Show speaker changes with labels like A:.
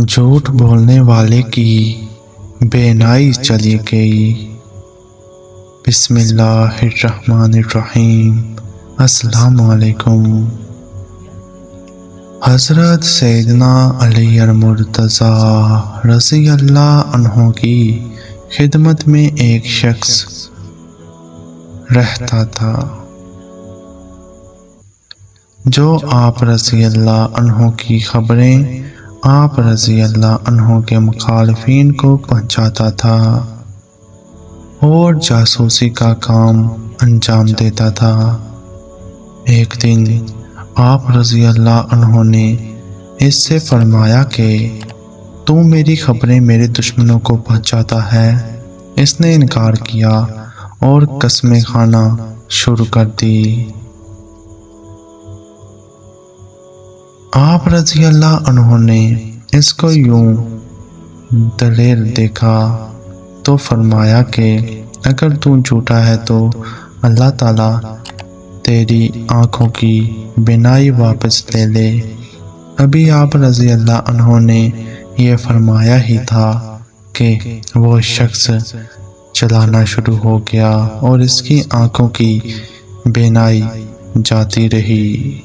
A: جھوٹ بولنے والے کی بینائی چلی گئی۔ بسم اللہ الرحمن الرحیم۔ السلام علیکم۔ حضرت سیدنا علی المرتضیٰ رضی اللہ عنہ کی خدمت میں ایک شخص رہتا تھا جو آپ رضی اللہ عنہ کی خبریں آپ رضی اللہ عنہ کے مخالفین کو پہنچاتا تھا اور جاسوسی کا کام انجام دیتا تھا۔ ایک دن آپ رضی اللہ عنہ نے اس سے فرمایا کہ تو میری خبریں میرے دشمنوں کو پہنچاتا ہے۔ اس نے انکار کیا اور قسمیں کھانا شروع کر دی۔ آپ رضی اللہ عنہ نے اس کو یوں دلیر دیکھا تو فرمایا کہ اگر تو جھوٹا ہے تو اللہ تعالیٰ تیری آنکھوں کی بینائی واپس لے لے۔ ابھی آپ رضی اللہ عنہ نے یہ فرمایا ہی تھا کہ وہ شخص چلانا شروع ہو گیا اور اس کی آنکھوں کی بینائی جاتی رہی۔